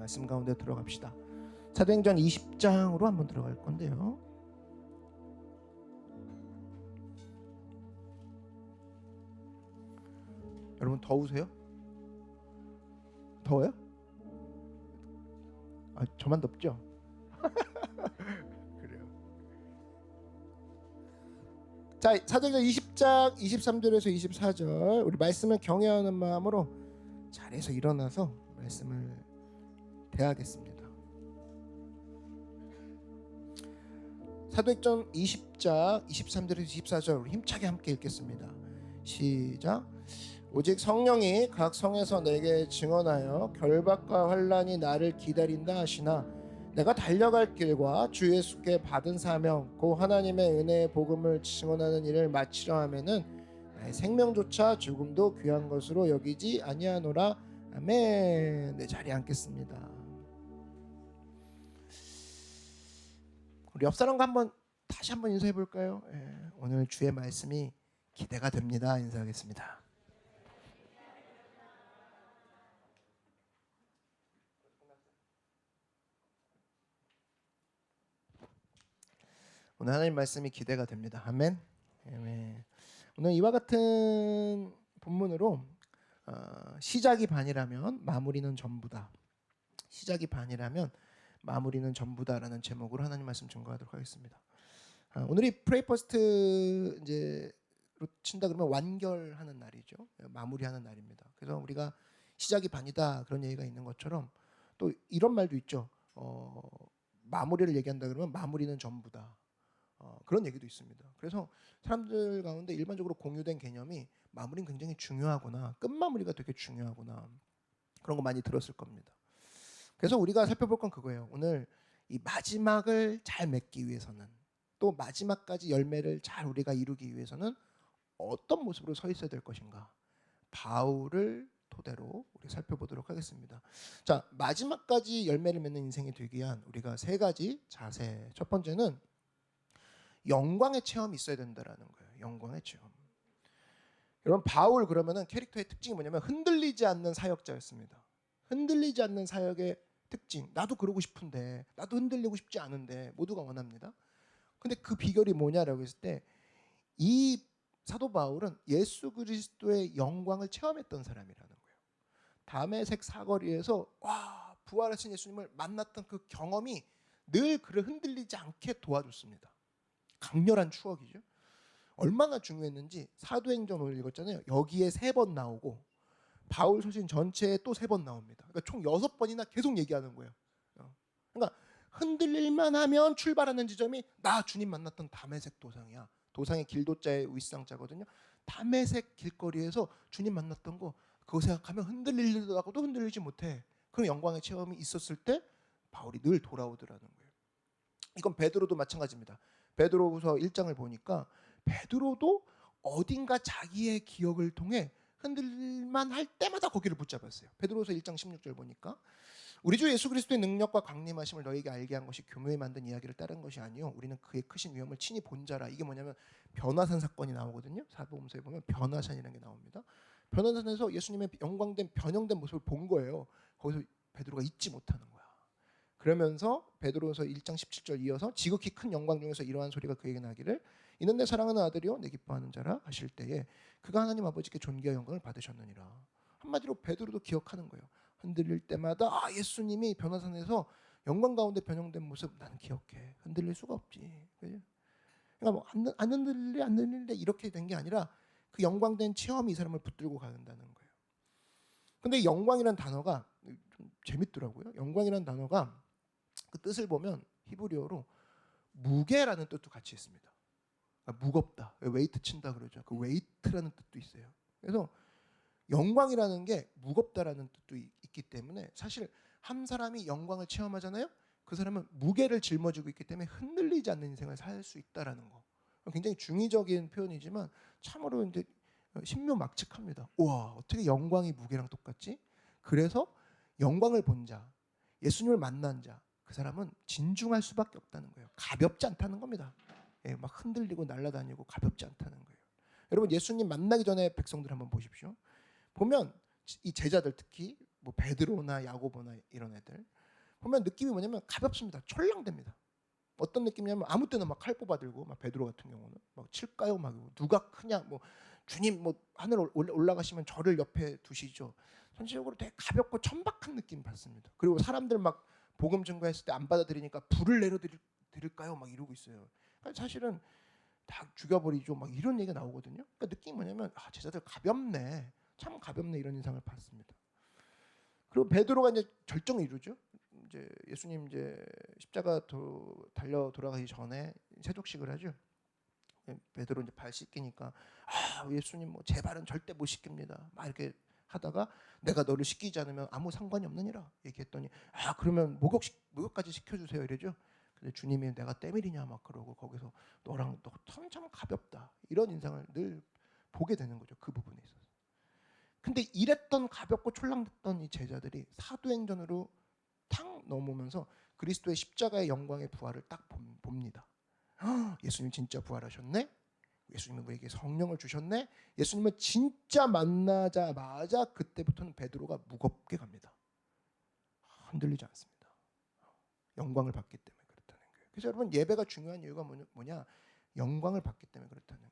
말씀 가운데 들어갑시다. 사도행전 20장으로 한번 들어갈 건데요. 여러분 더우세요? 더워요? 아, 저만 덥죠? 그래요. 자, 사도행전 20장 23절에서 24절 우리 말씀을 경외하는 마음으로 자리에서 일어나서 말씀을 대하겠습니다. 사도행전 20장 23절에서 24절 우리 힘차게 함께 읽겠습니다. 시작. 오직 성령이 각 성에서 내게 증언하여 결박과 환난이 나를 기다린다 하시나 내가 달려갈 길과 주 예수께 받은 사명 곧 하나님의 은혜의 복음을 증언하는 일을 마치려 하면은 나의 생명조차 죽음도 귀한 것으로 여기지 아니하노라. 아멘. 네, 자리에 앉겠습니다. 우리 옆 사람과 다시 한번 인사해 볼까요? 오늘 주의 말씀이 기대가 됩니다. 인사하겠습니다. 오늘 하나님 말씀이 기대가 됩니다. 아멘. 아멘. 오늘 이와 같은 본문으로 시작이 반이라면 마무리는 전부다. 시작이 반이라면 마무리는 전부다라는 제목으로 하나님 말씀 증거하도록 하겠습니다. 오늘이 프레이 퍼스트 이제로 친다 그러면 완결하는 날이죠. 마무리하는 날입니다. 그래서 우리가 시작이 반이다 그런 얘기가 있는 것처럼 또 이런 말도 있죠. 마무리를 얘기한다 그러면 마무리는 전부다. 그런 얘기도 있습니다. 그래서 사람들 가운데 일반적으로 공유된 개념이 마무리는 굉장히 중요하구나, 끝마무리가 되게 중요하구나, 그런 거 많이 들었을 겁니다. 그래서 우리가 살펴볼 건 그거예요. 오늘 이 마지막을 잘 맺기 위해서는, 또 마지막까지 열매를 잘 우리가 이루기 위해서는 어떤 모습으로 서 있어야 될 것인가, 바울을 토대로 우리 살펴보도록 하겠습니다. 자, 마지막까지 열매를 맺는 인생이 되기 위한 우리가 세 가지 자세. 첫 번째는 영광의 체험이 있어야 된다라는 거예요. 영광의 체험. 여러분, 바울 그러면은 캐릭터의 특징이 뭐냐면 흔들리지 않는 사역자였습니다. 흔들리지 않는 사역의 특징. 나도 그러고 싶은데, 나도 흔들리고 싶지 않은데 모두가 원합니다. 근데 그 비결이 뭐냐라고 했을 때 이 사도 바울은 예수 그리스도의 영광을 체험했던 사람이라는 거예요. 다메섹 사거리에서 부활하신 예수님을 만났던 그 경험이 늘 그를 흔들리지 않게 도와줬습니다. 강렬한 추억이죠. 얼마나 중요했는지 사도행전 오늘 읽었잖아요. 여기에 3번 나오고 바울 서신 전체에 또 3번 나옵니다. 그러니까 총 6번이나 계속 얘기하는 거예요. 그러니까 흔들릴만 하면 출발하는 지점이 나 주님 만났던 다메섹 도상이야. 도상의 길도자의 윗상자거든요. 다메섹 길거리에서 주님 만났던 거 그거 생각하면 흔들리려다가도 흔들리지 못해. 그런 영광의 체험이 있었을 때 바울이 늘 돌아오더라는 거예요. 이건 베드로도 마찬가지입니다. 베드로후서 1장을 보니까 베드로도 어딘가 자기의 기억을 통해 흔들만 할 때마다 거기를 붙잡았어요. 베드로후서 1장 16절 보니까 우리 주 예수 그리스도의 능력과 강림하심을 너희에게 알게 한 것이 교묘히 만든 이야기를 따른 것이 아니요 우리는 그의 크신 위엄을 친히 본 자라. 이게 뭐냐면 변화산 사건이 나오거든요. 사도행전에 보면 변화산이라는 게 나옵니다. 변화산에서 예수님의 영광된 변형된 모습을 본 거예요. 거기서 베드로가 잊지 못하는 거예요. 그러면서 베드로서 1장 17절 이어서 지극히 큰 영광 중에서 이러한 소리가 그에게 나기를 이는 내 사랑하는 아들이요 내 기뻐하는 자라 하실 때에 그가 하나님 아버지께 존귀와 영광을 받으셨느니라. 한마디로 베드로도 기억하는 거예요. 흔들릴 때마다 예수님이 변화산에서 영광 가운데 변형된 모습 나는 기억해. 흔들릴 수가 없지. 그러니까 뭐 안 흔들릴래 이렇게 된 게 아니라 그 영광된 체험이 이 사람을 붙들고 가는다는 거예요. 근데 영광이란 단어가 좀 재밌더라고요. 영광이란 단어가 그 뜻을 보면 히브리어로 무게라는 뜻도 같이 있습니다. 그러니까 무겁다, 웨이트 친다 그러죠. 그 웨이트라는 뜻도 있어요. 그래서 영광이라는 게 무겁다라는 뜻도 있기 때문에 사실 한 사람이 영광을 체험하잖아요. 그 사람은 무게를 짊어지고 있기 때문에 흔들리지 않는 인생을 살 수 있다라는 거. 굉장히 중의적인 표현이지만 참으로 이제 신묘막측합니다. 와, 어떻게 영광이 무게랑 똑같지? 그래서 영광을 본 자, 예수님을 만난 자, 그 사람은 진중할 수밖에 없다는 거예요. 가볍지 않다는 겁니다. 막 흔들리고 날아다니고 가볍지 않다는 거예요. 여러분, 예수님 만나기 전에 백성들 한번 보십시오. 보면 이 제자들 특히 뭐 베드로나 야고보나 이런 애들 보면 느낌이 뭐냐면 가볍습니다. 철량됩니다. 어떤 느낌이냐면 아무 때나 막 칼 뽑아들고 막 베드로 같은 경우는 막 칠까요? 막 누가 크냐? 뭐 주님 뭐 하늘 올라가시면 저를 옆에 두시죠. 전체적으로 되게 가볍고 천박한 느낌 받습니다. 그리고 사람들 막 복음 증거했을 때 안 받아들이니까 불을 내려드릴까요? 막 이러고 있어요. 그러니까 사실은 다 죽여버리죠. 막 이런 얘기가 나오거든요. 그러니까 느낌이 뭐냐면 제자들 가볍네. 참 가볍네 이런 인상을 받습니다. 그리고 베드로가 이제 절정을 이루죠. 이제 예수님 이제 십자가 달려 돌아가기 전에 세족식을 하죠. 베드로 이제 발 씻기니까 예수님 뭐 제 발은 절대 못 씻깁니다. 막 이렇게 하다가 내가 너를 씻기지 않으면 아무 상관이 없느니라 얘기했더니 그러면 목욕까지 시켜주세요 이러죠. 근데 주님이 내가 때밀이냐 막 그러고 거기서 너랑 너 참 가볍다 이런 인상을 늘 보게 되는 거죠. 그 부분에 있어서. 근데 이랬던 가볍고 촐랑댔던 이 제자들이 사도행전으로 탁 넘으면서 그리스도의 십자가의 영광의 부활을 딱 봅니다. 예수님 진짜 부활하셨네? 예수님은 우리에게 성령을 주셨네? 예수님을 진짜 만나자마자 그때부터는 베드로가 무겁게 갑니다. 흔들리지 않습니다. 영광을 받기 때문에 그렇다는 거예요. 그래서 여러분 예배가 중요한 이유가 뭐냐? 영광을 받기 때문에 그렇다는 거예요.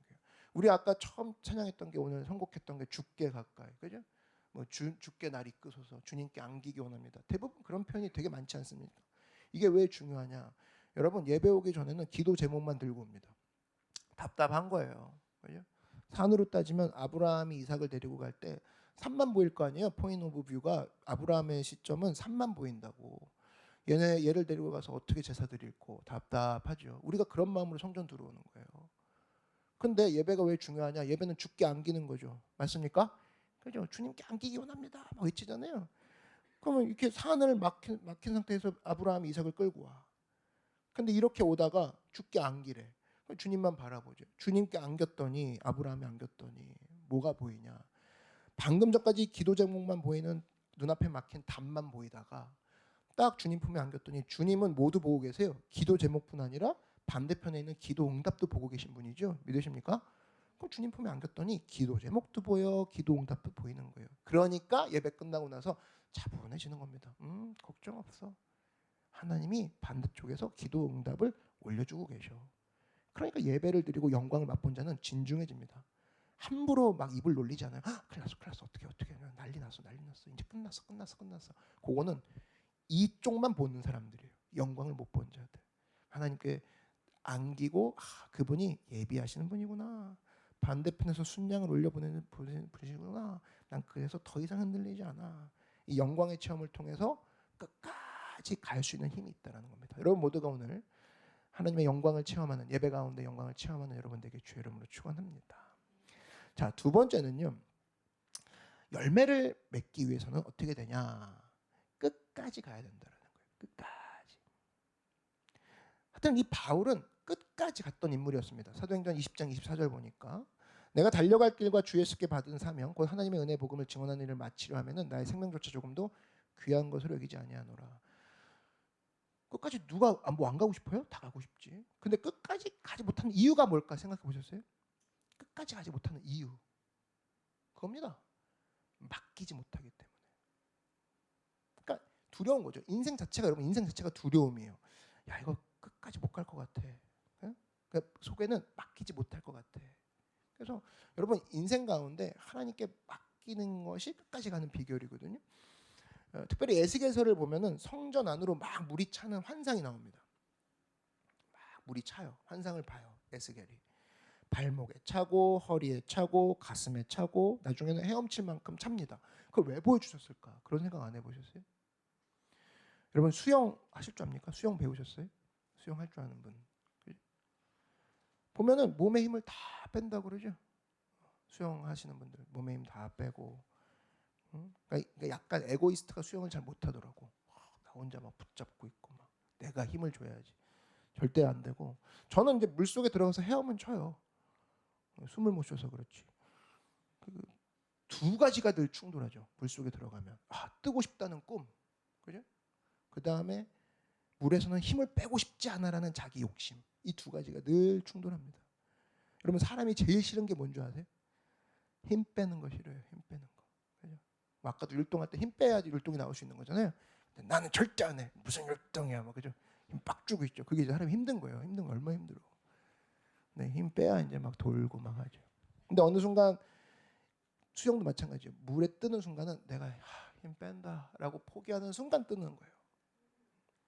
우리 아까 처음 찬양했던 게 오늘 선곡했던 게 주께 가까이, 그죠? 뭐 주께 날 이끄소서, 주님께 안기기 원합니다. 대부분 그런 표현이 되게 많지 않습니까? 이게 왜 중요하냐? 여러분 예배 오기 전에는 기도 제목만 들고 옵니다. 답답한 거예요. 그죠? 산으로 따지면 아브라함이 이삭을 데리고 갈 때 산만 보일 거 아니에요. 포인트 오브 뷰가 아브라함의 시점은 산만 보인다고. 얘를 데리고 가서 어떻게 제사 드릴고 답답하죠. 우리가 그런 마음으로 성전 들어오는 거예요. 근데 예배가 왜 중요하냐? 예배는 주께 안기는 거죠. 맞습니까? 그죠? 주님께 안기기 원합니다. 막 외치잖아요. 그러면 이렇게 산을 막힌 상태에서 아브라함이 이삭을 끌고 와. 근데 이렇게 오다가 주께 안기래. 주님만 바라보죠. 주님께 안겼더니 아브라함이 안겼더니 뭐가 보이냐? 방금 전까지 기도 제목만 보이는 눈앞에 막힌 답만 보이다가 딱 주님 품에 안겼더니 주님은 모두 보고 계세요. 기도 제목뿐 아니라 반대편에 있는 기도 응답도 보고 계신 분이죠. 믿으십니까? 그럼 주님 품에 안겼더니 기도 제목도 보여, 기도 응답도 보이는 거예요. 그러니까 예배 끝나고 나서 차분해지는 겁니다. 걱정 없어. 하나님이 반대쪽에서 기도 응답을 올려주고 계셔. 그러니까 예배를 드리고 영광을 맛본 자는 진중해집니다. 함부로 막 입을 놀리지 않아요. 큰일 났어 어떻게 난리 났어 이제 끝났어. 그거는 이쪽만 보는 사람들이에요. 영광을 못 본 자들. 하나님께 안기고 그분이 예비하시는 분이구나. 반대편에서 순양을 올려보내는 분이구나. 난 그래서 더 이상 흔들리지 않아. 이 영광의 체험을 통해서 끝까지 갈 수 있는 힘이 있다는 겁니다. 여러분 모두가 오늘 하나님의 영광을 체험하는 예배 가운데 영광을 체험하는 여러분들에게 주의 이름으로 축원합니다. 자, 두 번째는요. 열매를 맺기 위해서는 어떻게 되냐? 끝까지 가야 된다는 거예요. 끝까지. 하여튼 이 바울은 끝까지 갔던 인물이었습니다. 사도행전 20장 24절 보니까 내가 달려갈 길과 주 예수께 받은 사명 곧 하나님의 은혜 복음을 증언하는 일을 마치려 하면은 나의 생명조차 조금도 귀한 것으로 여기지 아니하노라. 끝까지 누가 뭐 안 가고 싶어요? 다 가고 싶지. 근데 끝까지 가지 못하는 이유가 뭘까 생각해 보셨어요? 끝까지 가지 못하는 이유. 그겁니다. 맡기지 못하기 때문에. 그러니까 두려운 거죠. 인생 자체가 두려움이에요. 야 이거 끝까지 못 갈 것 같아. 그러니까 속에는 맡기지 못할 것 같아. 그래서 여러분 인생 가운데 하나님께 맡기는 것이 끝까지 가는 비결이거든요. 특별히 에스겔서를 보면은 성전 안으로 막 물이 차는 환상이 나옵니다. 막 물이 차요. 환상을 봐요. 에스겔이. 발목에 차고 허리에 차고 가슴에 차고 나중에는 헤엄칠 만큼 찹니다. 그걸 왜 보여주셨을까? 그런 생각 안 해보셨어요? 여러분 수영 하실 줄 압니까? 수영 배우셨어요? 수영할 줄 아는 분 보면은 몸에 힘을 다 뺀다 그러죠. 수영하시는 분들 몸에 힘 다 빼고 그러니까 약간 에고이스트가 수영을 잘 못하더라고. 나 혼자 막 붙잡고 있고 막 내가 힘을 줘야지. 절대 안 되고 저는 이제 물속에 들어가서 헤엄은 쳐요. 숨을 못 쉬어서 그렇지. 두 가지가 늘 충돌하죠. 물속에 들어가면 뜨고 싶다는 꿈, 그죠? 그 다음에 물에서는 힘을 빼고 싶지 않아라는 자기 욕심. 이 두 가지가 늘 충돌합니다. 여러분 사람이 제일 싫은 게 뭔지 아세요? 힘 빼는 거 싫어요. 힘 빼는 거. 그죠? 뭐 아까도 율동할 때 힘 빼야지 율동이 나올 수 있는 거잖아요. 근데 나는 절대 안 해. 무슨 율동이야, 막 그죠? 힘 빡 주고 있죠. 그게 이제 사람이 힘든 거예요. 힘든 거 얼마나 힘들어. 네, 힘 빼야 이제 막 돌고 막 하죠. 근데 어느 순간 수영도 마찬가지예요. 물에 뜨는 순간은 내가 힘 뺀다라고 포기하는 순간 뜨는 거예요.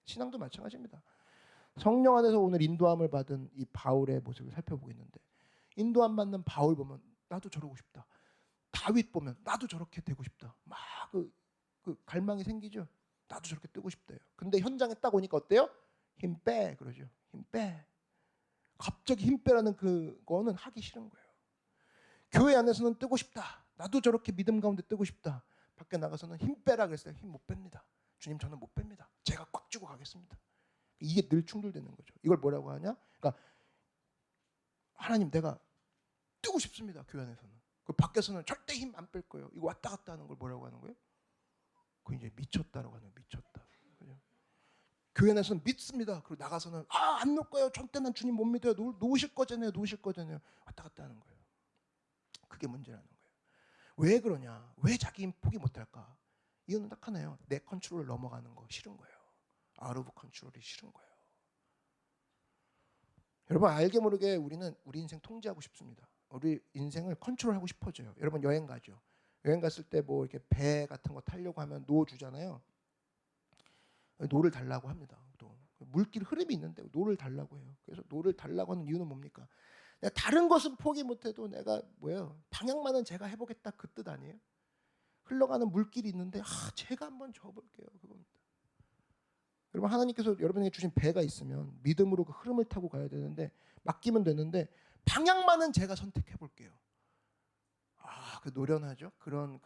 신앙도 마찬가지입니다. 성령 안에서 오늘 인도함을 받은 이 바울의 모습을 살펴보고 있는데, 인도함 받는 바울 보면 나도 저러고 싶다. 다윗 보면 나도 저렇게 되고 싶다. 막 그 갈망이 생기죠. 나도 저렇게 뜨고 싶대요. 근데 현장에 딱 오니까 어때요? 힘 빼 그러죠. 힘 빼. 갑자기 힘 빼라는 그거는 하기 싫은 거예요. 교회 안에서는 뜨고 싶다. 나도 저렇게 믿음 가운데 뜨고 싶다. 밖에 나가서는 힘 빼라 그랬어요. 힘 못 뺍니다. 주님 저는 못 뺍니다. 제가 꽉 쥐고 가겠습니다. 이게 늘 충돌되는 거죠. 이걸 뭐라고 하냐? 그러니까 하나님 내가 뜨고 싶습니다. 교회 안에서는. 그 밖에서는 절대 힘 안 뺄 거예요. 이거 왔다 갔다 하는 걸 뭐라고 하는 거예요? 그 이제 미쳤다라고 하는 거예요. 미쳤다. 그죠? 교회 안에서는 믿습니다. 그리고 나가서는 안 놓을 거예요. 절대 난 주님 못 믿어요. 놓으실 거잖아요. 놓으실 거잖아요. 왔다 갔다 하는 거예요. 그게 문제라는 거예요. 왜 그러냐? 왜 자기 힘 포기 못할까? 이유는 딱 하나예요. 내 컨트롤을 넘어가는 거 싫은 거예요. 아웃 오브 컨트롤이 싫은 거예요. 여러분 알게 모르게 우리는 우리 인생 통제하고 싶습니다. 우리 인생을 컨트롤하고 싶어져요. 여러분 여행 가죠. 여행 갔을 때 뭐 이렇게 배 같은 거 타려고 하면 노 주잖아요. 노를 달라고 합니다. 또 물길 흐름이 있는데 노를 달라고 해요. 그래서 노를 달라고 하는 이유는 뭡니까? 내가 다른 것은 포기 못해도 내가 뭐예요? 방향만은 제가 해보겠다 그 뜻 아니에요? 흘러가는 물길이 있는데 제가 한번 저어볼게요. 그겁니다. 여러분 하나님께서 여러분에게 주신 배가 있으면 믿음으로 그 흐름을 타고 가야 되는데 맡기면 되는데 방향만은 제가 선택해 볼게요. 그 노련하죠. 그런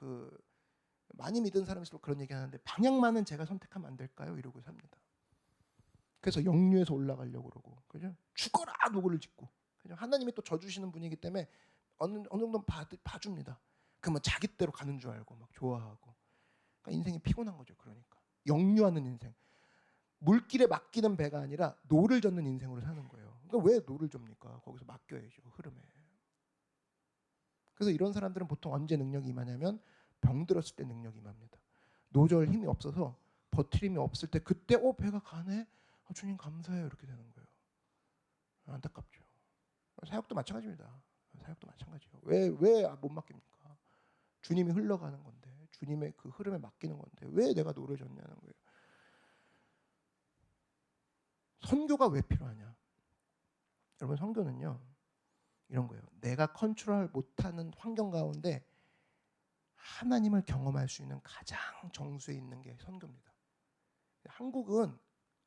많이 믿은 사람일수록 그런 얘기하는데 방향만은 제가 선택하면 안 될까요? 이러고 삽니다. 그래서 역류에서 올라가려고 그러고 그죠? 죽어라 노고를 짓고 그죠? 하나님이 또 져주시는 분이기 때문에 어느 정도 봐줍니다. 그러면 자기 대로 가는 줄 알고 막 좋아하고 그러니까 인생이 피곤한 거죠. 그러니까 역류하는 인생. 물길에 맡기는 배가 아니라 노를 젓는 인생으로 사는 거예요. 그러니까 왜 노를 접니까? 거기서 맡겨야죠. 흐름에. 그래서 이런 사람들은 보통 언제 능력이 임하냐면 병들었을 때 능력이 임합니다. 노절 힘이 없어서 버틸 힘이 없을 때 그때 배가 가네? 주님 감사해요. 이렇게 되는 거예요. 안타깝죠. 사역도 마찬가지입니다. 사역도 마찬가지예요. 왜 못 맡깁니까? 주님이 흘러가는 건데 주님의 그 흐름에 맡기는 건데 왜 내가 노를 젓냐는 거예요. 선교가 왜 필요하냐? 여러분 선교는요. 이런 거예요. 내가 컨트롤 못하는 환경 가운데 하나님을 경험할 수 있는 가장 정수에 있는 게 선교입니다. 한국은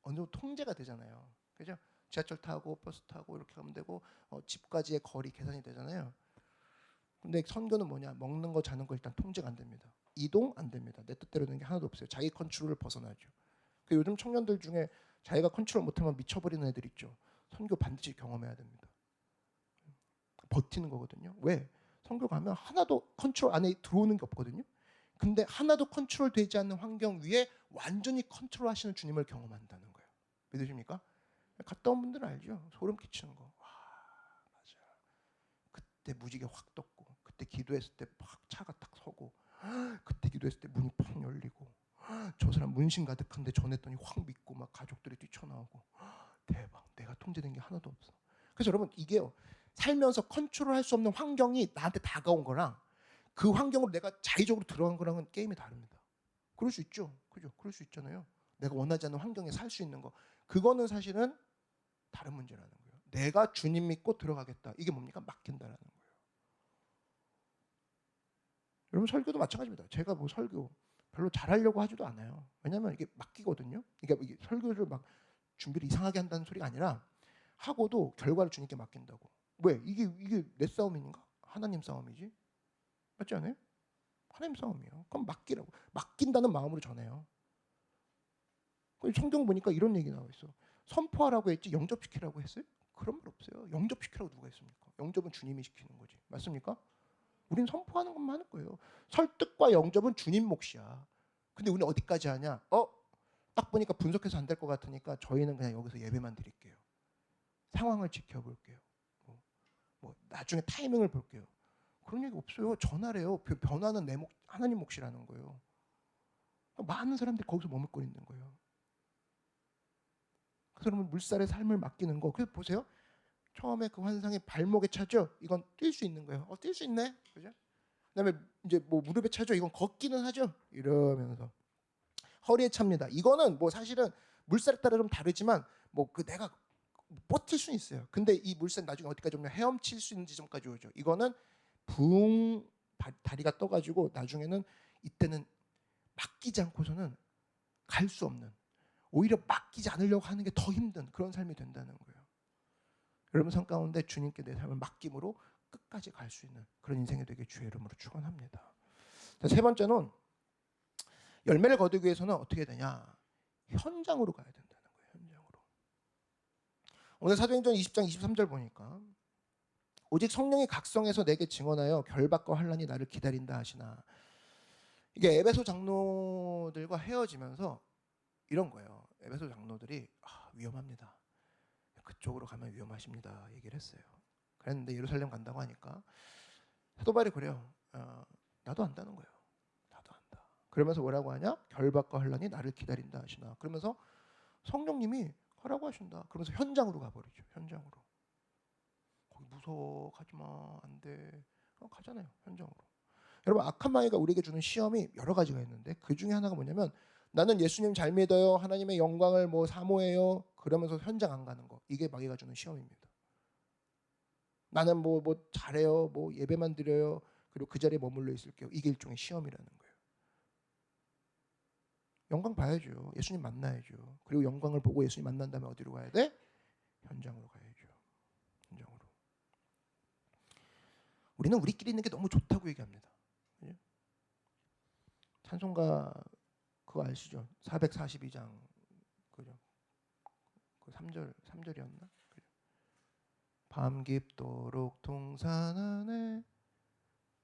어느 정도 통제가 되잖아요. 그죠? 지하철 타고 버스 타고 이렇게 가면 되고 집까지의 거리 계산이 되잖아요. 근데 선교는 뭐냐? 먹는 거 자는 거 일단 통제가 안 됩니다. 이동 안 됩니다. 내 뜻대로 되는 게 하나도 없어요. 자기 컨트롤을 벗어나죠. 요즘 청년들 중에 자기가 컨트롤 못하면 미쳐버리는 애들 있죠. 선교 반드시 경험해야 됩니다. 버티는 거거든요. 왜? 선교 가면 하나도 컨트롤 안에 들어오는 게 없거든요. 근데 하나도 컨트롤 되지 않는 환경 위에 완전히 컨트롤 하시는 주님을 경험한다는 거예요. 믿으십니까? 갔다 온 분들은 알죠. 소름 끼치는 거. 맞아. 그때 무지개 확 떴고 그때 기도했을 때 막 차가 딱 서고 그때 기도했을 때 문이 팍 열리고 저 사람 문신 가득한데 전했더니 확 믿고 막 가족들이 뛰쳐나오고 대박. 내가 통제된 게 하나도 없어. 그래서 여러분 이게요. 살면서 컨트롤할 수 없는 환경이 나한테 다가온 거랑 그 환경으로 내가 자의적으로 들어간 거랑은 게임이 다릅니다. 그럴 수 있죠. 그죠? 그럴 수 있잖아요. 내가 원하지 않는 환경에 살 수 있는 거. 그거는 사실은 다른 문제라는 거예요. 내가 주님 믿고 들어가겠다. 이게 뭡니까? 맡긴다라는 거예요. 여러분 설교도 마찬가지입니다. 제가 뭐 설교 별로 잘하려고 하지도 않아요. 왜냐하면 이게 맡기거든요. 그러니까 이게 설교를 막 준비를 이상하게 한다는 소리가 아니라 하고도 결과를 주님께 맡긴다고. 왜? 이게 내 싸움인가? 하나님 싸움이지. 맞지 않아요? 하나님 싸움이에요. 그럼 맡기라고. 맡긴다는 마음으로 전해요. 성경 보니까 이런 얘기 나와 있어. 선포하라고 했지 영접시키라고 했어요? 그런 말 없어요. 영접시키라고 누가 했습니까? 영접은 주님이 시키는 거지. 맞습니까? 우린 선포하는 것만 하는 거예요. 설득과 영접은 주님 몫이야. 근데 우리는 어디까지 하냐? 딱 보니까 분석해서 안 될 것 같으니까 저희는 그냥 여기서 예배만 드릴게요. 상황을 지켜볼게요. 뭐 나중에 타이밍을 볼게요. 그런 얘기 없어요. 전하래요. 변화는 내 몫. 하나님 몫이라는 거예요. 많은 사람들이 거기서 머뭇거리는 거예요. 그 사람은 물살의 삶을 맡기는 거. 그래서 보세요. 처음에 그 환상이 발목에 차죠. 이건 뛸 수 있는 거예요. 뛸 수 있네. 그죠? 그다음에 이제 뭐 무릎에 차죠. 이건 걷기는 하죠. 이러면서 허리에 찹니다. 이거는 뭐 사실은 물살에 따라 좀 다르지만 뭐 그 내가 버틸 수는 있어요. 근데 이 물살 나중에 어디까지 오면 헤엄칠 수 있는 지점까지 오죠. 이거는 붕 다리가 떠가지고 나중에는 이때는 맡기지 않고서는 갈 수 없는, 오히려 맡기지 않으려고 하는 게 더 힘든 그런 삶이 된다는 거예요. 여러분 삶 가운데 주님께 내 삶을 맡김으로 끝까지 갈 수 있는 그런 인생이 되게 주의 이름으로 축원합니다. 세 번째는 열매를 거두기 위해서는 어떻게 되냐? 현장으로 가야 된다는 거예요. 현장으로. 오늘 사도행전 20장 23절 보니까 오직 성령이 각성해서 내게 증언하여 결박과 환난이 나를 기다린다 하시나. 이게 에베소 장로들과 헤어지면서 이런 거예요. 에베소 장로들이 위험합니다. 그쪽으로 가면 위험하십니다. 얘기를 했어요. 그랬는데 예루살렘 간다고 하니까 사도 바울이 그래요. 나도 안다는 거예요. 나도 안다. 그러면서 뭐라고 하냐? 결박과 환난이 나를 기다린다 하시나. 그러면서 성령님이 가라고 하신다. 그러면서 현장으로 가버리죠. 현장으로. 거기 무서워. 가지마. 안 돼. 가잖아요. 현장으로. 여러분 악한 마귀가 우리에게 주는 시험이 여러 가지가 있는데 그 중에 하나가 뭐냐면 나는 예수님 잘 믿어요. 하나님의 영광을 뭐 사모해요. 그러면서 현장 안 가는 거. 이게 마귀가 주는 시험입니다. 나는 뭐 잘해요. 뭐 예배만 드려요. 그리고 그 자리에 머물러 있을게요. 이게 일종의 시험이라는 거예요. 영광 봐야죠. 예수님 만나야죠. 그리고 영광을 보고 예수님 만난 다음에 어디로 가야 돼? 현장으로 가야죠. 현장으로. 우리는 우리끼리 있는 게 너무 좋다고 얘기합니다. 그죠? 찬송가 그거 아시죠? 442장 그죠? 그 3절이었나? 그죠? 밤 깊도록 동산 안에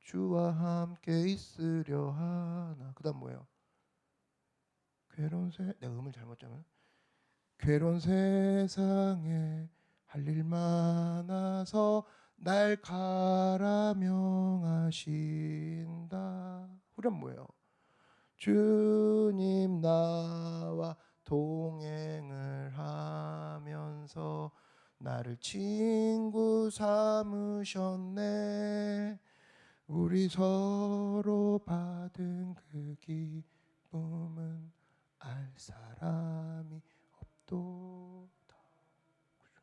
주와 함께 있으려 하나. 그다음 뭐예요? 괴로운 내가 음을 잘못 잡으면 괴로운 세상에 할 일 많아서 날 가라 명하신다. 후렴 뭐예요? 주님 나와 동행을 하면서 나를 친구 삼으셨네. 우리 서로 받은 그 기쁨은 알 사람이 없도다. 그렇죠?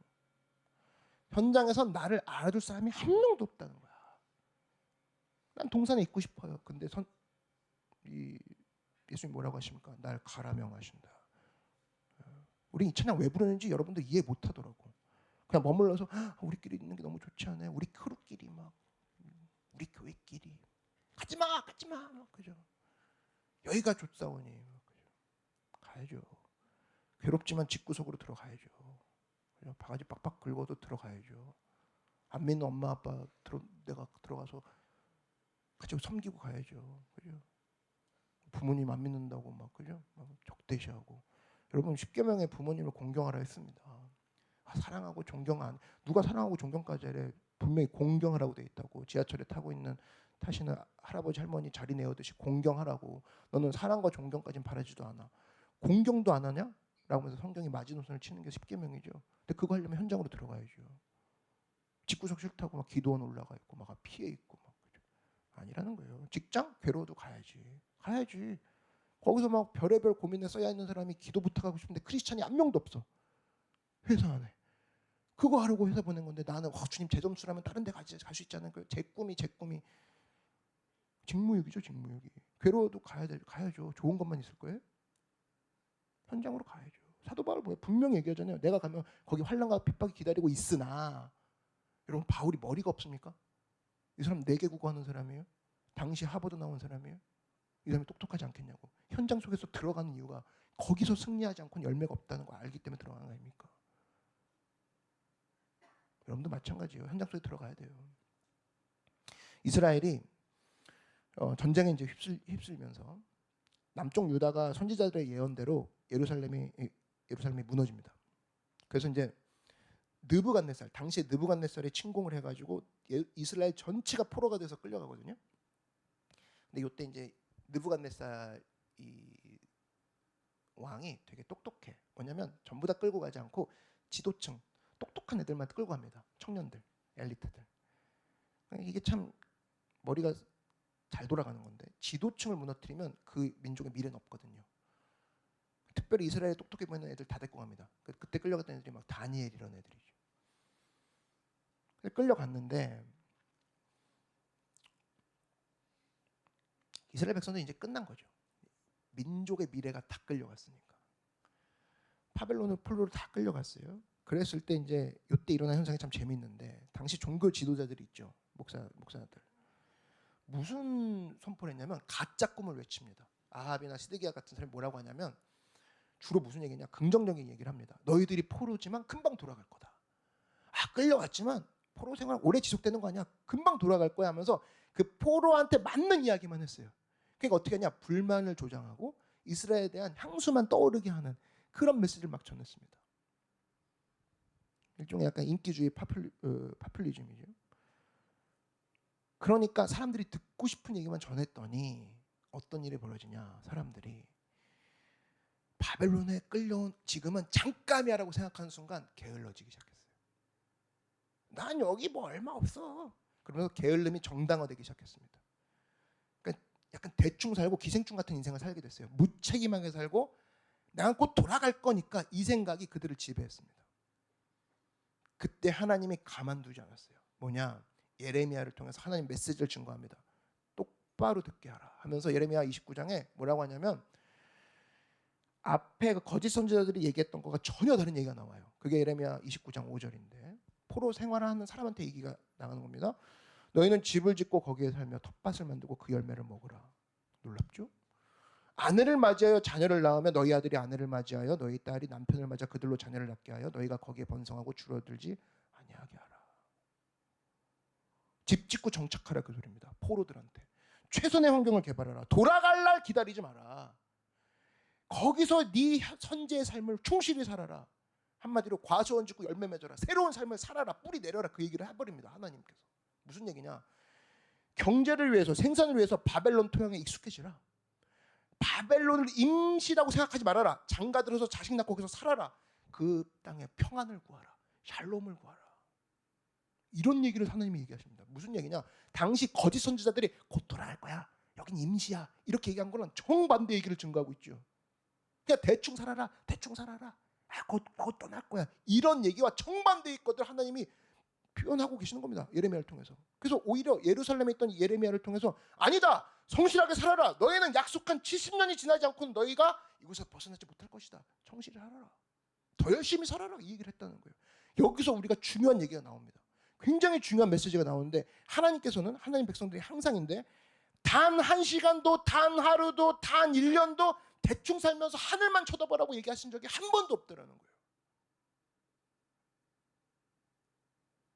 현장에서 나를 알아줄 사람이 한 명도 없다는 거야. 난 동산에 있고 싶어요. 근데 예수님 뭐라고 하십니까? 날 가라 명하신다. 우리 이 찬양 왜 부르는지 여러분들 이해 못하더라고. 그냥 머물러서 우리끼리 있는 게 너무 좋지 않아요? 우리 크루끼리 막 우리 교회끼리 가지마 그죠? 여기가 좋사오니 가야죠. 괴롭지만 집구석으로 들어가야죠. 그죠? 바가지 빡빡 긁어도 들어가야죠. 안 믿는 엄마 아빠 내가 들어가서 같이 섬기고 가야죠. 그죠? 부모님 안 믿는다고 막 그죠? 막 적대시하고. 여러분 10계명의 부모님을 공경하라 했습니다. 사랑하고 존경 안 누가 사랑하고 존경까지 하래. 분명히 공경하라고 돼 있다고. 지하철에 타고 있는 타시는 할아버지 할머니 자리 내어듯이 공경하라고. 너는 사랑과 존경까지는 바라지도 않아. 공경도 안 하냐? 라고 하면서 성경이 마지노선을 치는 게 10계명이죠. 근데 그거 하려면 현장으로 들어가야죠. 집구석 싫다고 막 기도원 올라가 있고 막 피해 있고 막 그죠? 아니라는 거예요. 직장 괴로워도 가야지. 거기서 막 별의별 고민에 써야 있는 사람이 기도 부탁하고 싶은데 크리스찬이 한 명도 없어. 회사 안에. 그거 하려고 회사 보낸 건데 나는 주님 제 점수라면 다른 데 갈 수 있잖아요. 제 꿈이 직무유기죠. 직무유기. 괴로워도 가야죠. 좋은 것만 있을 거예요. 현장으로 가야죠. 사도 바울 뭐예요? 분명히 얘기하잖아요. 내가 가면 거기 환난과 핍박이 기다리고 있으나 여러분 바울이 머리가 없습니까? 이 사람 4개 국어하는 사람이에요. 당시 하버드 나온 사람이에요. 이 사람이 똑똑하지 않겠냐고. 현장 속에서 들어가는 이유가 거기서 승리하지 않고는 열매가 없다는 걸 알기 때문에 들어가는 거 아닙니까? 여러분도 마찬가지예요. 현장 속에 들어가야 돼요. 이스라엘이 전쟁에 이제 휩쓸면서 남쪽 유다가 선지자들의 예언대로 예루살렘이 무너집니다. 그래서 이제 느부갓네살, 당시에 느부갓네살이 침공을 해가지고 이스라엘 전체가 포로가 돼서 끌려가거든요. 근데 이때 이제 느부갓네살 이 왕이 되게 똑똑해. 뭐냐면 전부 다 끌고 가지 않고 지도층, 똑똑한 애들만 끌고 갑니다. 청년들, 엘리트들. 이게 참 머리가 잘 돌아가는 건데 지도층을 무너뜨리면 그 민족의 미래는 없거든요. 특별히 이스라엘에 똑똑해 보이는 애들 다 데리고 갑니다. 그때 끌려갔던 애들이 막 다니엘 이런 애들이죠. 끌려갔는데 이스라엘 백성들이 이제 끝난 거죠. 민족의 미래가 다 끌려갔으니까. 바벨론을 풀로 다 끌려갔어요. 그랬을 때 이제 이때 일어난 현상이 참 재밌는데 당시 종교 지도자들이 있죠. 목사들. 무슨 선포를 했냐면 가짜 꿈을 외칩니다. 아합이나 시드기야 같은 사람이 뭐라고 하냐면 주로 무슨 얘기냐? 긍정적인 얘기를 합니다. 너희들이 포로지만 금방 돌아갈 거다. 끌려왔지만 포로 생활 오래 지속되는 거 아니야? 금방 돌아갈 거야 하면서 그 포로한테 맞는 이야기만 했어요. 그러니까 어떻게 하냐? 불만을 조장하고 이스라엘에 대한 향수만 떠오르게 하는 그런 메시지를 막 전했습니다. 일종의 약간 인기주의 파퓰리즘이죠. 그러니까 사람들이 듣고 싶은 얘기만 전했더니 어떤 일이 벌어지냐? 사람들이 바벨론에 끌려온 지금은 잠깐이야라고 생각하는 순간 게을러지기 시작했어요. 난 여기 뭐 얼마 없어. 그러면서 게을름이 정당화되기 시작했습니다. 그러니까 약간 대충 살고 기생충 같은 인생을 살게 됐어요. 무책임하게 살고 난 곧 돌아갈 거니까 이 생각이 그들을 지배했습니다. 그때 하나님이 가만두지 않았어요. 뭐냐? 예레미야를 통해서 하나님 메시지를 증거합니다. 똑바로 듣게 하라 하면서 예레미야 29장에 뭐라고 하냐면 앞에 그 거짓 선지자들이 얘기했던 것과 전혀 다른 얘기가 나와요. 그게 예레미야 29장 5절인데 포로 생활하는 사람한테 얘기가 나가는 겁니다. 너희는 집을 짓고 거기에 살며 텃밭을 만들고 그 열매를 먹으라. 놀랍죠? 아내를 맞이하여 자녀를 낳으며 너희 아들이 아내를 맞이하여 너희 딸이 남편을 맞아 그들로 자녀를 낳게 하여 너희가 거기에 번성하고 줄어들지 아니하게 하라. 집 짓고 정착하라 그 소리입니다. 포로들한테. 최선의 환경을 개발하라. 돌아갈 날 기다리지 마라. 거기서 네 선지의 삶을 충실히 살아라. 한마디로 과수원 짓고 열매 맺어라. 새로운 삶을 살아라. 뿌리 내려라. 그 얘기를 해버립니다. 하나님께서. 무슨 얘기냐? 경제를 위해서 생산을 위해서 바벨론 토양에 익숙해지라. 바벨론을 임시라고 생각하지 말아라. 장가 들어서 자식 낳고 거기서 살아라. 그 땅에 평안을 구하라. 샬롬을 구하라. 이런 얘기를 하나님이 얘기하십니다. 무슨 얘기냐? 당시 거짓 선지자들이 곧 돌아갈 거야. 여긴 임시야. 이렇게 얘기한 거는 정반대 얘기를 증거하고 있죠. 그냥 대충 살아라. 대충 살아라. 곧 떠날 거야. 이런 얘기와 정반대의 것들 하나님이 표현하고 계시는 겁니다. 예레미야를 통해서. 그래서 오히려 예루살렘에 있던 예레미야를 통해서 아니다. 성실하게 살아라. 너희는 약속한 70년이 지나지 않고는 너희가 이곳에서 벗어나지 못할 것이다. 성실히 살아라. 더 열심히 살아라. 이 얘기를 했다는 거예요. 여기서 우리가 중요한 얘기가 나옵니다. 굉장히 중요한 메시지가 나오는데 하나님께서는 하나님 백성들이 항상인데 단 한 시간도 단 하루도 단 1년도 대충 살면서 하늘만 쳐다보라고 얘기하신 적이 한 번도 없더라는 거예요.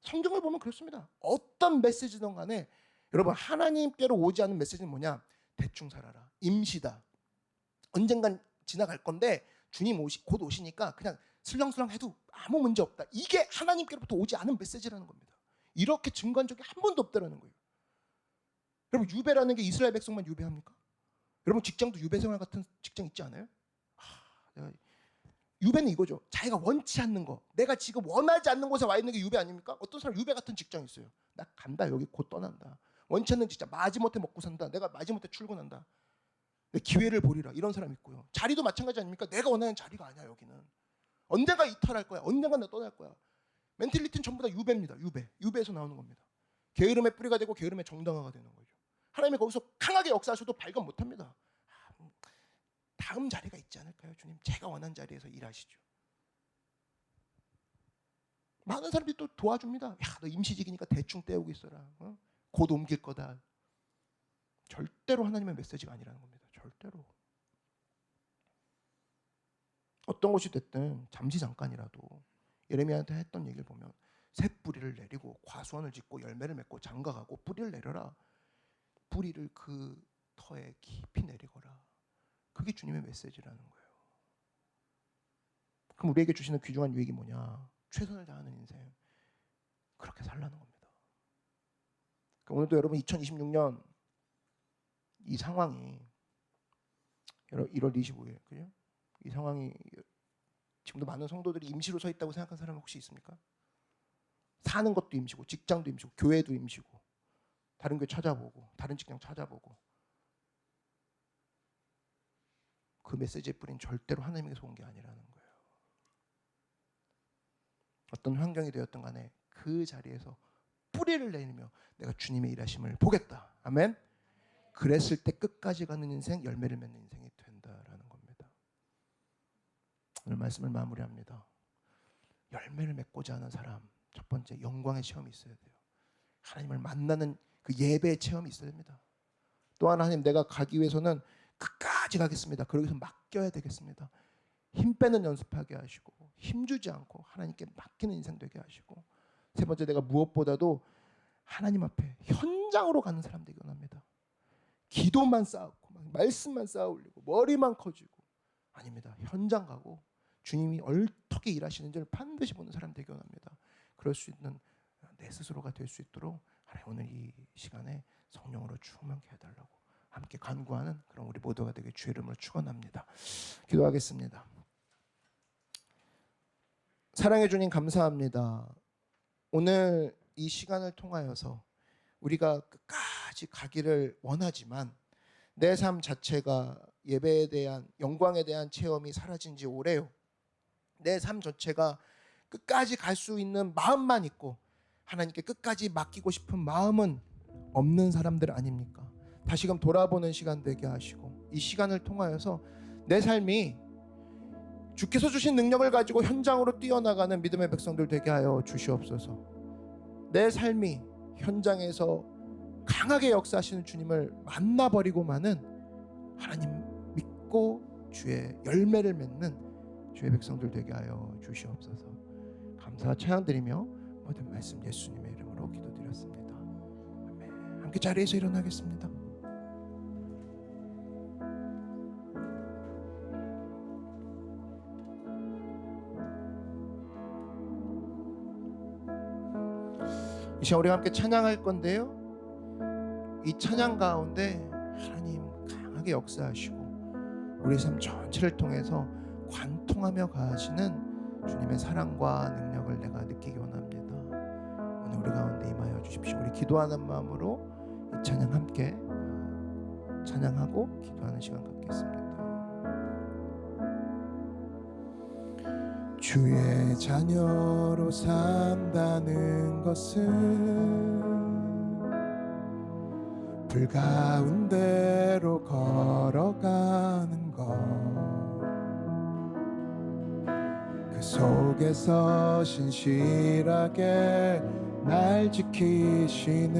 성경을 보면 그렇습니다. 어떤 메시지든 간에 여러분 하나님께로 오지 않은 메시지는 뭐냐? 대충 살아라. 임시다. 언젠간 지나갈 건데 주님 곧 오시니까 그냥 슬렁슬렁 해도 아무 문제 없다. 이게 하나님께로부터 오지 않은 메시지라는 겁니다. 이렇게 증거한 적이 한 번도 없다라는 거예요. 여러분 유배라는 게 이스라엘 백성만 유배합니까? 여러분 직장도 유배생활 같은 직장 있지 않아요? 유배는 이거죠. 자기가 원치 않는 거. 내가 지금 원하지 않는 곳에 와 있는 게 유배 아닙니까? 어떤 사람 유배 같은 직장이 있어요. 나 간다. 여기 곧 떠난다. 원치 않는 직장. 마지못해 먹고 산다. 내가 마지못해 출근한다. 내 기회를 보리라. 이런 사람 있고요. 자리도 마찬가지 아닙니까? 내가 원하는 자리가 아니야 여기는. 언젠가 이탈할 거야. 언젠가 나 떠날 거야. 멘탈리티는 전부 다 유배입니다. 유배에서 나오는 겁니다. 게으름의 뿌리가 되고 게으름의 정당화가 되는 거죠. 하나님이 거기서 강하게 역사하셔도 발견 못합니다. 다음 자리가 있지 않을까요? 주님 제가 원하는 자리에서 일하시죠. 많은 사람들이 또 도와줍니다. 야, 너 임시직이니까 대충 때우고 있어라. 곧 옮길 거다. 절대로 하나님의 메시지가 아니라는 겁니다. 절대로. 어떤 것이 됐든 잠시 잠깐이라도 예레미야한테 했던 얘기를 보면 새 뿌리를 내리고 과수원을 짓고 열매를 맺고 장가가고 뿌리를 내려라. 뿌리를 그 터에 깊이 내리거라. 그게 주님의 메시지라는 거예요. 그럼 우리에게 주시는 귀중한 유익이 뭐냐? 최선을 다하는 인생. 그렇게 살라는 겁니다. 그러니까 오늘도 여러분 2026년 이 상황이 1월 25일, 그죠? 이 상황이 지금도 많은 성도들이 임시로 서 있다고 생각하는 사람 혹시 있습니까? 사는 것도 임시고, 직장도 임시고, 교회도 임시고, 다른 교회 찾아보고, 다른 직장 찾아보고, 그 메시지의 뿌리는 절대로 하나님에게서 온 게 아니라는 거예요. 어떤 환경이 되었든 간에 그 자리에서 뿌리를 내리며 내가 주님의 일하심을 보겠다. 아멘. 그랬을 때 끝까지 가는 인생, 열매를 맺는 인생이 된다라는 겁니다. 오늘 말씀을 마무리합니다. 열매를 맺고자 하는 사람, 첫 번째 영광의 체험이 있어야 돼요. 하나님을 만나는 그 예배의 체험이 있어야 됩니다. 또 하나, 하나님 내가 가기 위해서는 끝까지 가겠습니다. 그러기서 맡겨야 되겠습니다. 힘 빼는 연습하게 하시고, 힘주지 않고 하나님께 맡기는 인생 되게 하시고, 세 번째, 내가 무엇보다도 하나님 앞에 현장으로 가는 사람 되기 원합니다. 기도만 쌓고 말씀만 쌓아 올리고 머리만 커지고, 아닙니다. 현장 가고 주님이 어떻게 일하시는지를 반드시 보는 사람 되기 원합니다. 그럴 수 있는 내 스스로가 될 수 있도록 하나님 오늘 이 시간에 성령으로 충만케 해달라고 함께 간구하는 그런 우리 모두가 되게 주의 이름으로 축원합니다. 기도하겠습니다. 사랑해 주님 감사합니다. 오늘 이 시간을 통하여서 우리가 끝까지 가기를 원하지만 내 삶 자체가 예배에 대한, 영광에 대한 체험이 사라진 지 오래요. 내 삶 자체가 끝까지 갈 수 있는 마음만 있고 하나님께 끝까지 맡기고 싶은 마음은 없는 사람들 아닙니까? 다시금 돌아보는 시간 되게 하시고, 이 시간을 통하여서 내 삶이 주께서 주신 능력을 가지고 현장으로 뛰어나가는 믿음의 백성들 되게 하여 주시옵소서. 내 삶이 현장에서 강하게 역사하시는 주님을 만나버리고만은 하나님 믿고 주의 열매를 맺는 주의 백성들 되게 하여 주시옵소서. 감사와 찬양드리며 모든 말씀 예수님의 이름으로 기도드렸습니다. 아멘. 함께 자리에서 일어나겠습니다. 이 시간 우리가 함께 찬양할 건데요, 이 찬양 가운데 하나님 강하게 역사하시고 우리 삶 전체를 통해서 관통하며 가시는 주님의 사랑과 능력을 내가 느끼기 원합니다. 오늘 우리 가운데 임하여 주십시오. 우리 기도하는 마음으로 이 찬양 함께 찬양하고 기도하는 시간 갖겠습니다. 주의 자녀로 산다는 것은 불 가운데로 걸어가는 것, 그 속에서 신실하게 날 지키시는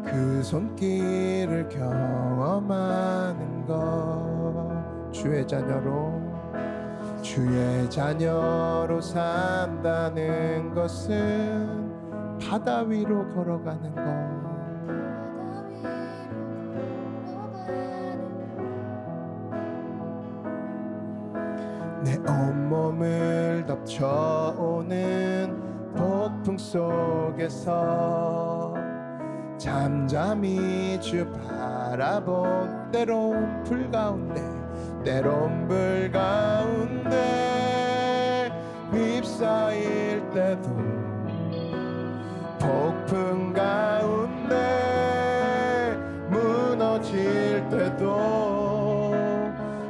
그 손길을 경험하는 것, 주의 자녀로 산다는 것은 바다 위로 걸어가는 것, 내 온몸을 덮쳐오는 폭풍 속에서 잠잠히 주 바라본 때론 불 가운데 휩싸일 때도 폭풍 가운데 무너질 때도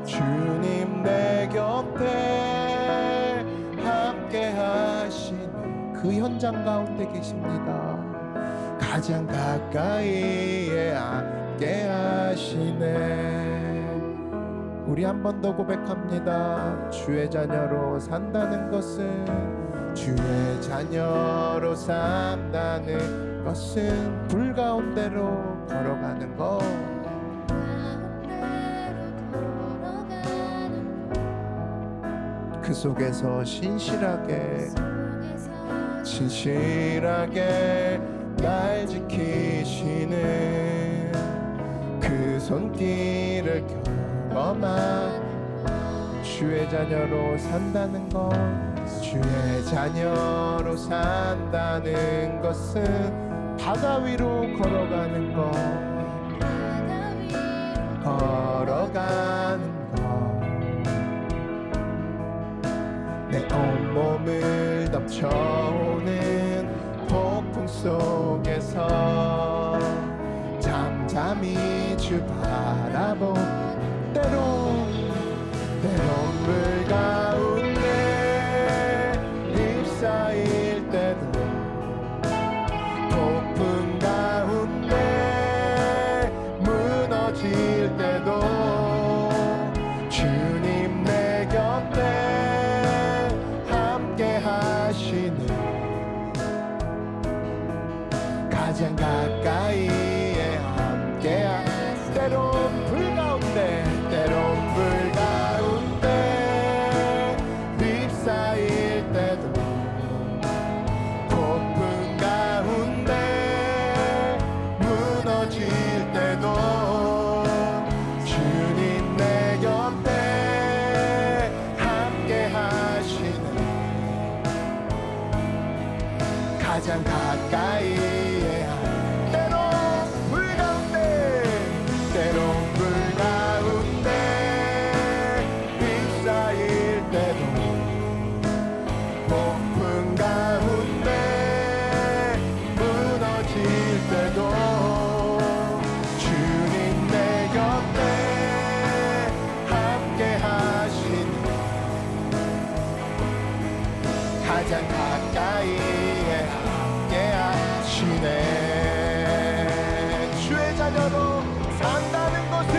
주님 내 곁에 함께 하시는 그 현장 가운데 계십니다. 가장 가까이에 함께 하시네. 우리 한 번 더 고백합니다. 주의 자녀로 산다는 것은, 주의 자녀로 산다는 것은 불 가운데로 걸어가는 것, 그 속에서 신실하게 날 지키시는 그 손길을 경험한 주의 자녀로 산다는 것, 주의 자녀로 산다는 것은 바다 위로 걸어가는 것, 걸어가는 것 내 온몸을 덮쳐오는 폭풍 속에서 잠잠히 주 바라보 때론 물 가운데 휩싸일 때도 폭풍 가운데 무너질 때도 주님 내 곁에 함께 하시네 가장 가까이에 함께 때론 불 가운데 휩싸일 때도 폭풍 가운데 무너질 때도 주님 내 곁에 함께 하시네 가장 가까이에 때론 불 가운데 휩싸일 때도 폭풍 가운데 무너질 때도 주님 내 곁에 함께 하시니 가장 가까이에 함께 하시네 주의 자녀로 산다는 것은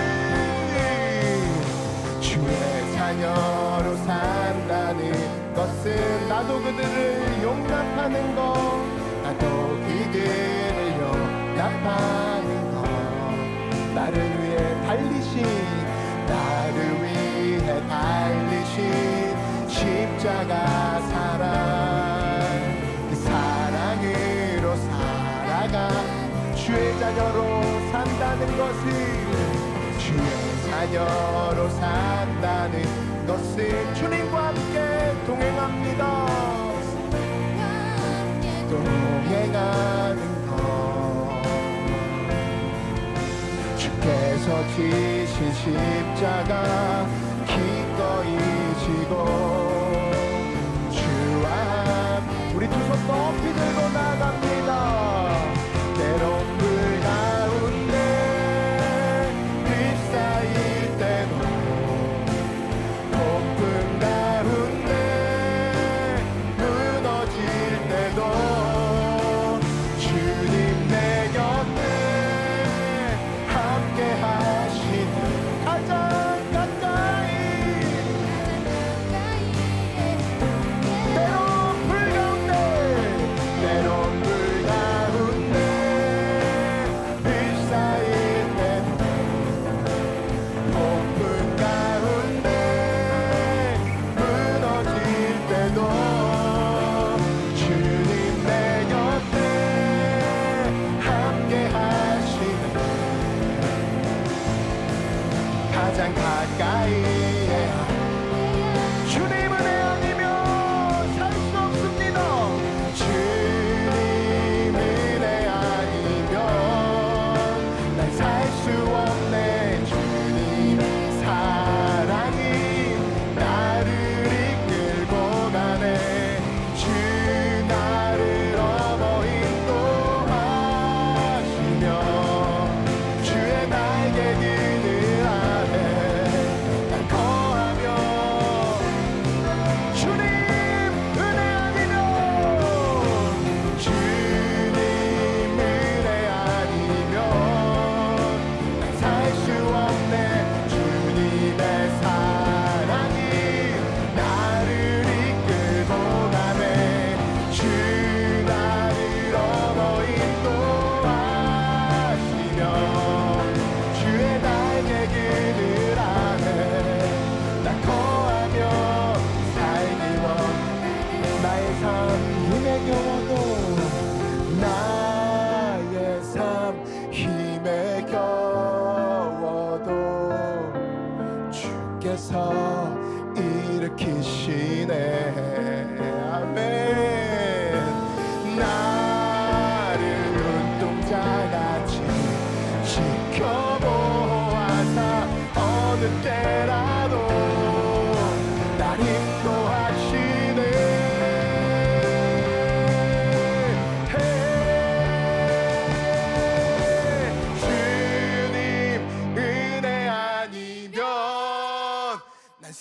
주의 자녀로 산다는 것은 나도 그들을 용납하는 것 나도 그들을 용납하는 것 나를 위해 달리신 십자가 사랑 그 사랑으로 살아가 주의 자녀로 산다는 것은 주의 자녀로 산다는 것은 주님과 함께 동행합니다 동행하는 것 주께서 지신 십자가 기꺼이 지고 주와 우리 두 손 높이 들고 나갑니다 때론 불 가운데 휩싸일 때도 폭풍 가운데 무너질 때도 주님 내 곁에 함께 하시니 가장 가까이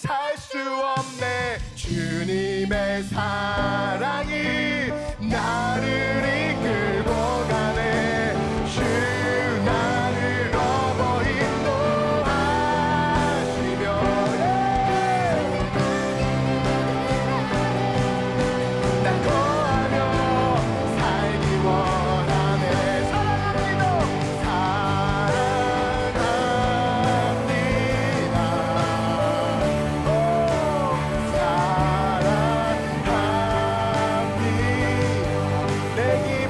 살 수 없네. 주님의 사랑이 나를 이끌고 가네. 주 나를 업어 인도하시며 난 거하며 살기 원하네. 사랑합니다. 사랑합니다. 오, 사랑합니다. 내 길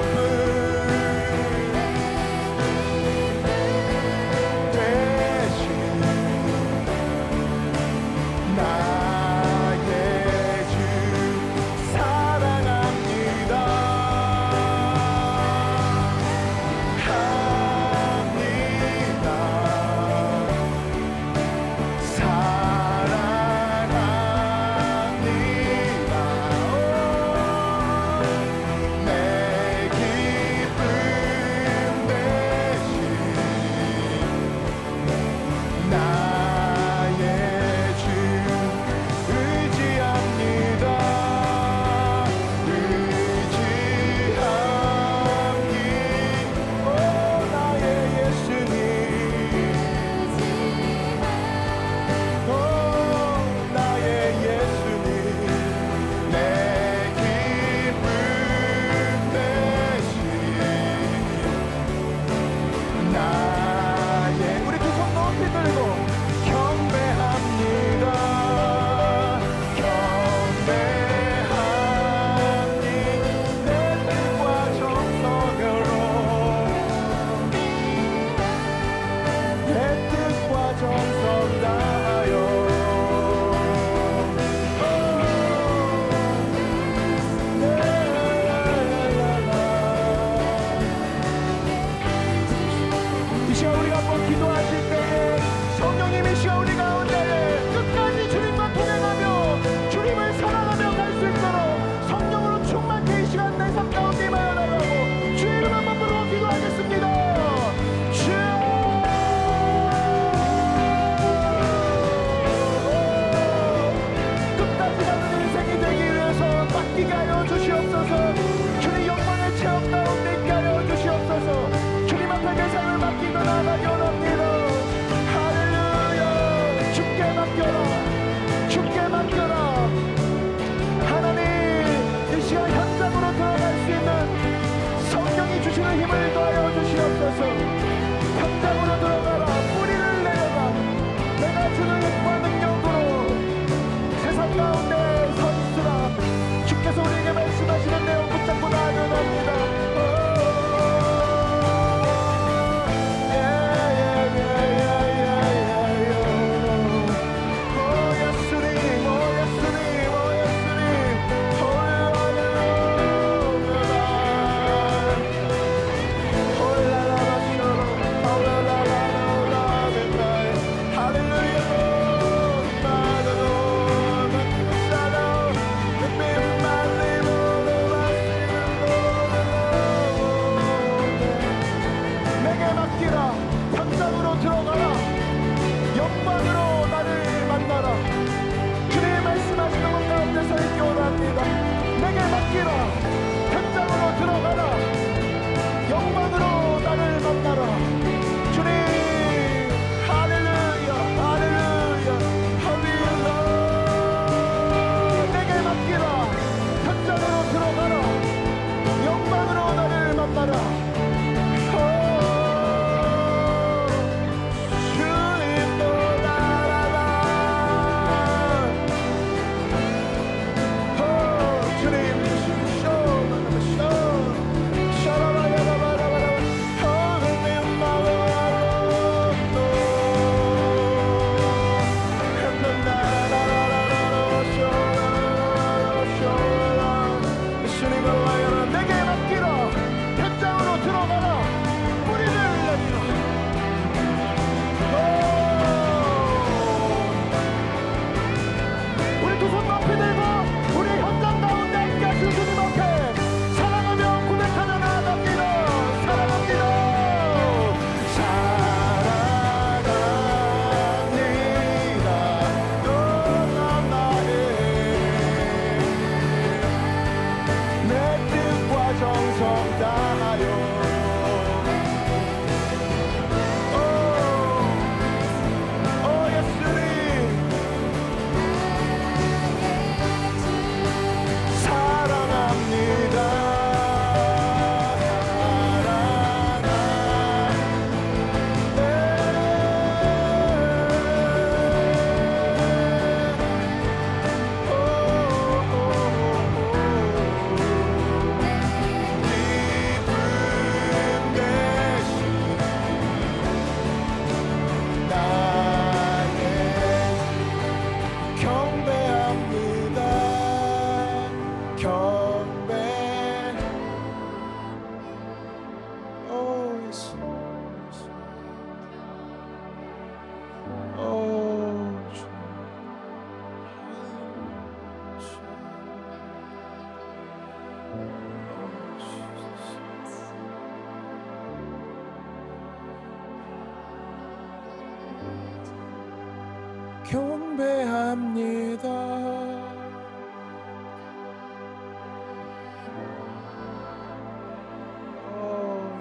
경배합니다.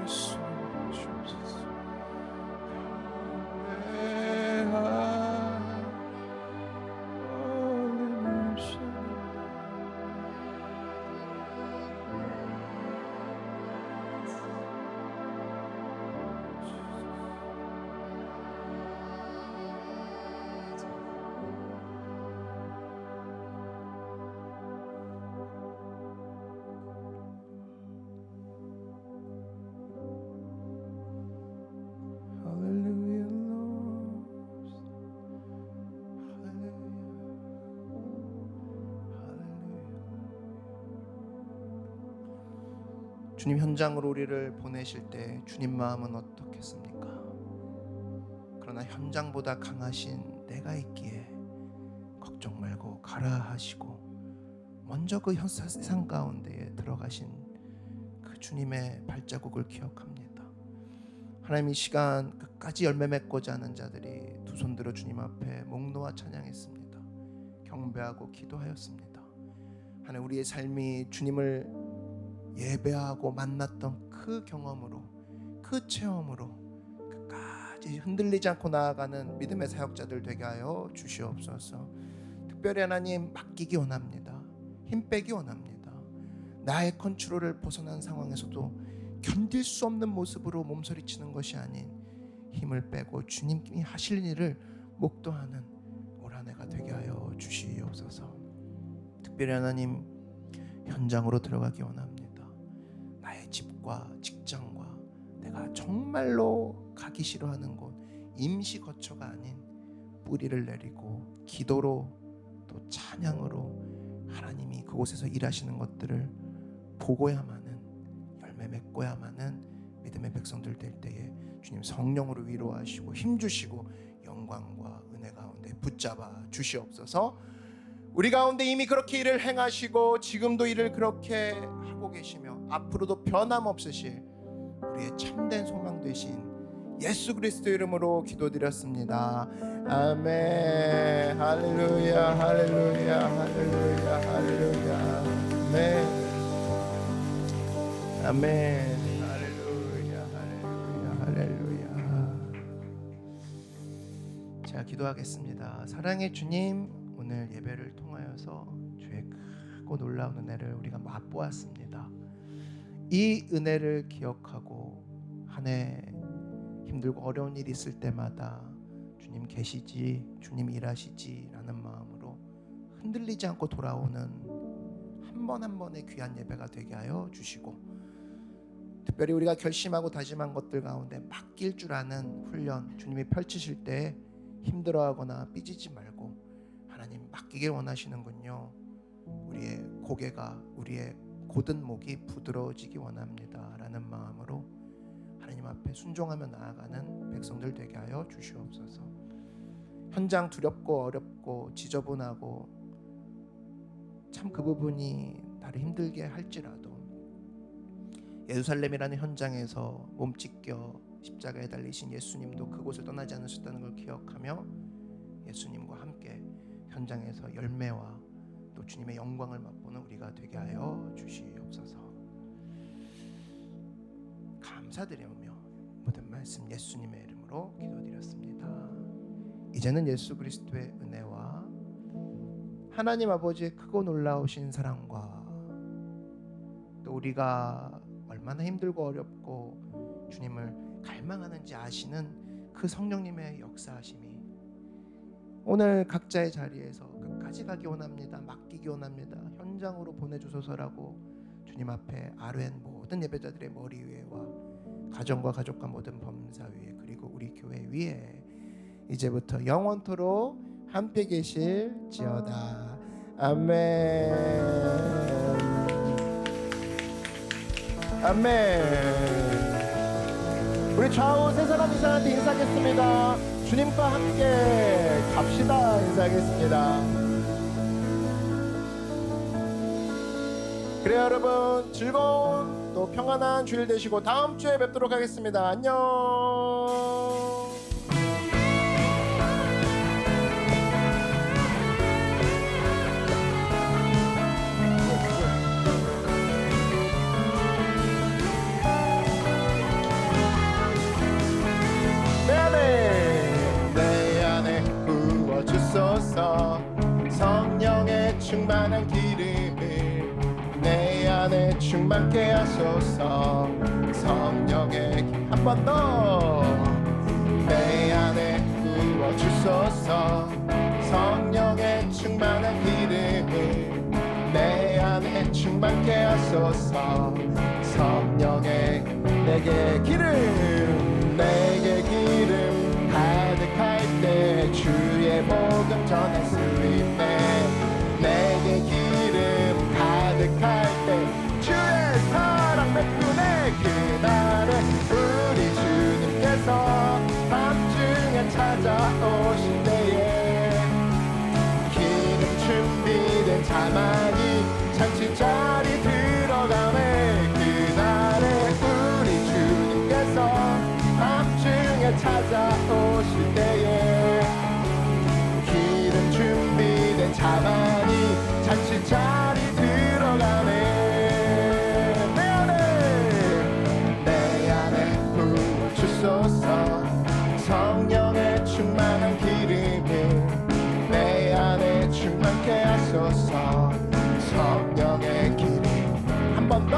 예수 주옵소서. Hallelujah, Lord. Hallelujah. 주님 현장으로 우리를 보내실 때 주님 마음은 어떻겠습니까? 그러나 현장보다 강하신 내가 있기에 걱정 말고 가라 하시고 먼저 그 세상 가운데에 들어가신 그 주님의 발자국을 기억합니다. 하나님, 이 시간 끝까지 열매 맺고자 하는 자들이 두 손 들어 주님 앞에 목 놓아 찬양했습니다. 경배하고 기도하였습니다. 하나님, 우리의 삶이 주님을 예배하고 만났던 그 경험으로, 그 체험으로 끝까지 흔들리지 않고 나아가는 믿음의 사역자들 되게 하여 주시옵소서. 특별히 하나님, 맡기기 원합니다. 힘 빼기 원합니다. 나의 컨트롤을 벗어난 상황에서도 견딜 수 없는 모습으로 몸서리치는 것이 아닌 힘을 빼고 주님이 하실 일을 목도하는 올 한 해가 되게 하여 주시옵소서. 특별히 하나님, 현장으로 들어가기 원합니다. 나의 집과 직장과 내가 정말로 가기 싫어하는 곳, 임시 거처가 아닌 뿌리를 내리고 기도로 또 찬양으로 하나님이 그곳에서 일하시는 것들을 보고야만은, 열매 맺고야만은 믿음의 백성들 될 때에 주님 성령으로 위로하시고 힘주시고 영광과 은혜 가운데 붙잡아 주시옵소서. 우리 가운데 이미 그렇게 일을 행하시고 지금도 일을 그렇게 하고 계시며 앞으로도 변함없으실 우리의 참된 소망 되신 예수 그리스도 이름으로 기도드렸습니다. 아멘. 할렐루야, 할렐루야, 할렐루야, 할렐루야. 아멘. 아멘. 할렐루야, 할렐루야, 할렐루야. 제가 기도하겠습니다. 사랑의 주님, 오늘 예배를 통하여서 주의 크고 놀라운 은혜를 우리가 맛보았습니다. 이 은혜를 기억하고 한 해 힘들고 어려운 일이 있을 때마다 주님 계시지, 주님 일하시지 라는 마음으로 흔들리지 않고 돌아오는 한 번 한 번의 귀한 예배가 되게 하여 주시고, 특별히 우리가 결심하고 다짐한 것들 가운데 맡길 줄 아는 훈련 주님이 펼치실 때 힘들어하거나 삐지지 말고 하나님 맡기길 원하시는군요. 우리의 고개가, 우리의 곧은 목이 부드러워지기 원합니다 라는 마음으로 하나님 앞에 순종하며 나아가는 백성들 되게 하여 주시옵소서. 현장 두렵고 어렵고 지저분하고 참 그 부분이 나를 힘들게 할지라도 예루살렘이라는 현장에서 몸찢겨 십자가에 달리신 예수님도 그곳을 떠나지 않으셨다는 걸 기억하며 예수님과 함께 현장에서 열매와 또 주님의 영광을 맛보는 우리가 되게 하여 주시옵소서. 감사드리며 모든 말씀 예수님의 이름으로 기도드렸습니다. 이제는 예수 그리스도의 은혜와 하나님 아버지의 크고 놀라우신 사랑과 또 우리가 얼마나 힘들고 어렵고 주님을 갈망하는지 아시는 그 성령님의 역사하심이 오늘 각자의 자리에서 끝까지 가기 원합니다. 맡기기 원합니다. 현장으로 보내주소서라고 주님 앞에 아뢰는 모든 예배자들의 머리 위에와 가정과 가족과 모든 범사 위에 그리고 우리 교회 위에 이제부터 영원토록 함께 계실지어다. 아멘. 아멘. 우리 좌우 세 사람 이상한테 인사하겠습니다. 주님과 함께 갑시다. 인사하겠습니다. 그래요 여러분, 즐거운 또 평안한 주일 되시고 다음 주에 뵙도록 하겠습니다. 안녕. 충만한 기름을 내 안에 충만케 하소서. 성령의 한 번 더 내 안에 부어 주소서. 성령의 충만한 기름을 내 안에 충만케 하소서. 성령의 내게 기름 가득할 때 주의 복음 전할 수 있네. 내게 기름 가득할 때 주의 사랑 베푸네. 그날에 우리 주님께서 밤중에 찾아오실 때에 기름 준비된 자만이 잔치자리 들어가네. 그날에 우리 주님께서 밤중에 찾아오실 때에 기름 준비된 자만이 잔치자리 들어가네. 내 안에 부어 주소서. 성령의 충만한 기름을 내 안에 충만케 하소서. 성령의 기름 한 번 더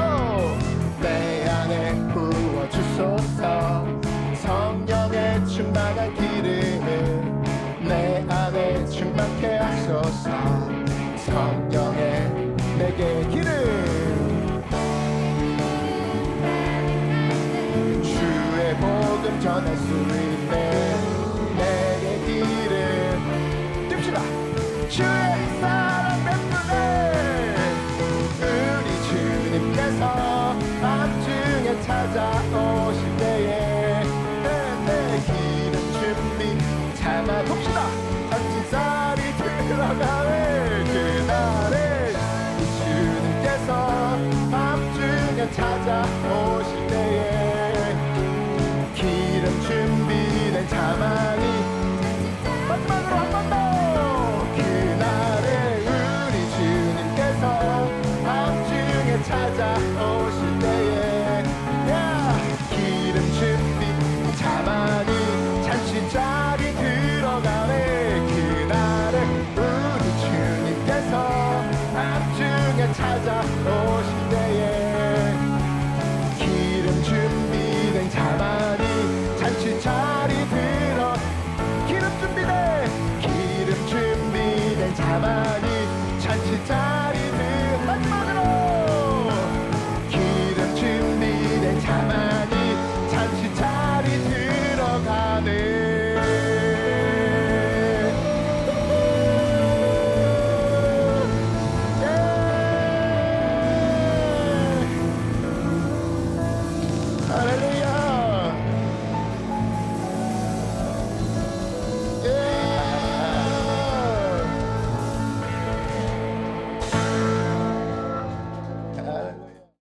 내 안에 부어 주소서. 성령의 충만한 기름을 내 안에 충만케 하소서. 성령의 내게 기름 주의 복음 전할 수 있네. 내게 기름 뜁시다. 주의 사랑 베푸네. 우리 주님께서 밤중에 찾아오실 때에 내 기름 준비 참아 돕시다. 잔치자리 들어가네. 그날에 우리 주님께서 밤중에 찾아오실 때에 기름 준비된 자만이 마지막으로 한 번 더. 그날에 우리 주님께서 밤중에 찾아오실 때에 기름 준비 자만이 잔치자리 들어가네. 그날에 우리 주님께서 밤중에 찾아오실 때에 기름 준비된 자만이 잔치자리 들어 기름 준비된 자만이 잔치자리